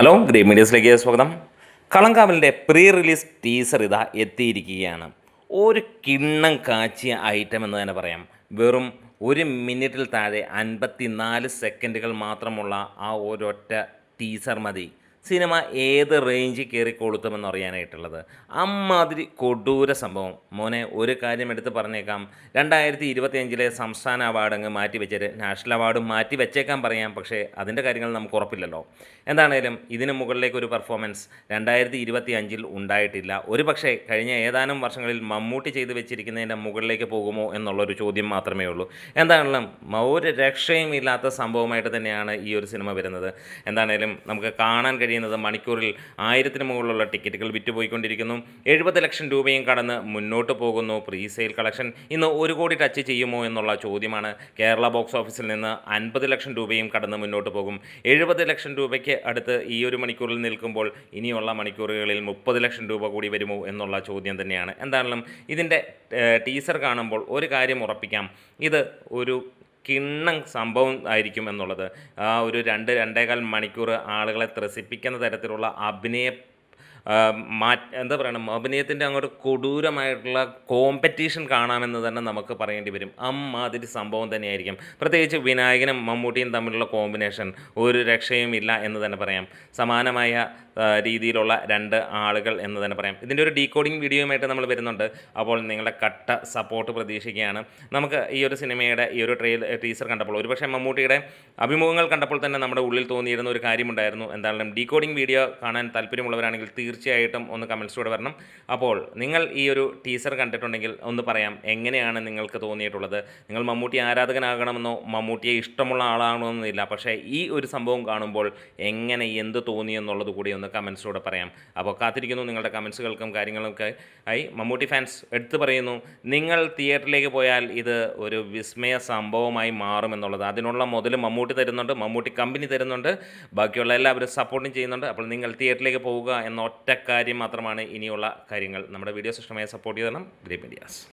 Hello green മീഡിയസിലേക്ക് സ്വാഗതം. കളങ്കാവലിൻ്റെ pre release teaser ഇതാ എത്തിയിരിക്കുകയാണ്. ഒരു കിണ്ണം കാച്ചിയ ഐറ്റം എന്ന് തന്നെ പറയാം. വെറും 1 മിനിറ്റിൽ താഴെ 54 സെക്കൻഡുകൾ മാത്രമുള്ള ആ ഒരൊറ്റ ടീസർ മതി സിനിമ ഏത് റേഞ്ചിൽ കയറി കൊളുത്തുമെന്ന് അറിയാനായിട്ടുള്ളത്. അമ്മാതിരി കൊടൂര സംഭവം. മോനെ, ഒരു കാര്യം എടുത്ത് പറഞ്ഞേക്കാം. 2025 സംസ്ഥാന അവാർഡ് അങ്ങ് മാറ്റിവെച്ചത് നാഷണൽ അവാർഡ് മാറ്റി വെച്ചേക്കാൻ പറയാം. പക്ഷേ അതിൻ്റെ കാര്യങ്ങൾ നമുക്ക് ഉറപ്പില്ലല്ലോ. എന്താണേലും ഇതിന് മുകളിലേക്ക് ഒരു പെർഫോമൻസ് 2025 ഉണ്ടായിട്ടില്ല. ഒരു പക്ഷേ കഴിഞ്ഞ ഏതാനും വർഷങ്ങളിൽ മമ്മൂട്ടി ചെയ്തു വെച്ചിരിക്കുന്നതിൻ്റെ മുകളിലേക്ക് പോകുമോ എന്നുള്ളൊരു ചോദ്യം മാത്രമേ ഉള്ളൂ. എന്താണെങ്കിലും ഒരു രക്ഷയും ഇല്ലാത്ത സംഭവമായിട്ട് തന്നെയാണ് ഈ ഒരു സിനിമ വരുന്നത്. എന്താണേലും നമുക്ക് കാണാൻ കഴിയുന്നത് മണിക്കൂറിൽ 1000-ന് മുകളിലുള്ള ടിക്കറ്റുകൾ വിറ്റുപോയിക്കൊണ്ടിരിക്കുന്നു. 70 ലക്ഷം രൂപയും കടന്ന് മുന്നോട്ട് പോകുന്നു. പ്രീ സെയിൽ കളക്ഷൻ ഇന്ന് 1 കോടി ടച്ച് ചെയ്യുമോ എന്നുള്ള ചോദ്യമാണ്. കേരള ബോക്സ് ഓഫീസിൽ നിന്ന് 50 ലക്ഷം രൂപയും കടന്ന് മുന്നോട്ട് പോകും. 70 ലക്ഷം രൂപയ്ക്ക് അടുത്ത് ഈ ഒരു മണിക്കൂറിൽ നിൽക്കുമ്പോൾ ഇനിയുള്ള മണിക്കൂറുകളിൽ 30 ലക്ഷം രൂപ കൂടി വരുമോ എന്നുള്ള ചോദ്യം തന്നെയാണ്. എന്താണെങ്കിലും ഇതിൻ്റെ ടീസർ കാണുമ്പോൾ ഒരു കാര്യം ഉറപ്പിക്കാം, ഇത് ഒരു കിണ്ണം സംഭവം ആയിരിക്കും എന്നുള്ളത്. ആ ഒരു 2-2.25 മണിക്കൂർ ആളുകളെ ത്രസിപ്പിക്കുന്ന തരത്തിലുള്ള എന്താ പറയണം, അഭിനയത്തിൻ്റെ അങ്ങോട്ട് കൊടൂരമായിട്ടുള്ള കോമ്പറ്റീഷൻ കാണാമെന്ന് തന്നെ നമുക്ക് പറയേണ്ടി വരും. അമ്മാതിരി സംഭവം തന്നെയായിരിക്കും. പ്രത്യേകിച്ച് വിനായകനും മമ്മൂട്ടിയും തമ്മിലുള്ള കോമ്പിനേഷൻ ഒരു രക്ഷയും ഇല്ല എന്ന് തന്നെ പറയാം. സമാനമായ രീതിയിലുള്ള 2 ആളുകൾ എന്ന് തന്നെ പറയാം. ഇതിൻ്റെ ഒരു ഡീകോഡിങ് വീഡിയോയുമായിട്ട് നമ്മൾ വരുന്നുണ്ട്. അപ്പോൾ നിങ്ങളുടെ കട്ട സപ്പോർട്ട് പ്രതീക്ഷിക്കുകയാണ്. നമുക്ക് ഈ ഒരു സിനിമയുടെ ഈ ഒരു ടീസർ കണ്ടപ്പോൾ, ഒരുപക്ഷെ മമ്മൂട്ടിയുടെ അഭിമുഖങ്ങൾ കണ്ടപ്പോൾ തന്നെ നമ്മുടെ ഉള്ളിൽ തോന്നിയിരുന്ന ഒരു കാര്യമുണ്ടായിരുന്നു. എന്തായാലും ഡീകോഡിങ് വീഡിയോ കാണാൻ താല്പര്യമുള്ളവരാണെങ്കിൽ തീർച്ചയായിട്ടും ഒന്ന് കമൻസിലൂടെ വരണം. അപ്പോൾ നിങ്ങൾ ഈ ഒരു ടീസർ കണ്ടിട്ടുണ്ടെങ്കിൽ ഒന്ന് പറയാം, എങ്ങനെയാണ് നിങ്ങൾക്ക് തോന്നിയിട്ടുള്ളത്? നിങ്ങൾ മമ്മൂട്ടി ആരാധകനാകണമെന്നോ മമ്മൂട്ടിയെ ഇഷ്ടമുള്ള ആളാകണമെന്നില്ല, പക്ഷേ ഈ ഒരു സംഭവം കാണുമ്പോൾ എന്ത് തോന്നി എന്നുള്ളത് കൂടി ഒന്ന് കമൻസിലൂടെ പറയാം. അപ്പോൾ കാത്തിരിക്കുന്നു നിങ്ങളുടെ കമൻസുകൾക്കും കാര്യങ്ങൾക്കൊക്കെ ആയി. മമ്മൂട്ടി ഫാൻസ് എടുത്തു പറയുന്നു, നിങ്ങൾ തിയേറ്ററിലേക്ക് പോയാൽ ഇത് ഒരു വിസ്മയ സംഭവമായി മാറുമെന്നുള്ളത്. അതിനുള്ള മുതൽ മമ്മൂട്ടി തരുന്നുണ്ട്, മമ്മൂട്ടി കമ്പനി തരുന്നുണ്ട്, ബാക്കിയുള്ള എല്ലാവരും സപ്പോർട്ടും ചെയ്യുന്നുണ്ട്. അപ്പോൾ നിങ്ങൾ തിയേറ്ററിലേക്ക് പോവുക എന്ന ഒറ്റ കാര്യം മാത്രമാണ് ഇനിയുള്ള കാര്യങ്ങൾ. നമ്മുടെ വീഡിയോസ് ഇഷ്ടമായി സപ്പോർട്ട് ചെയ്യണം. Green medias.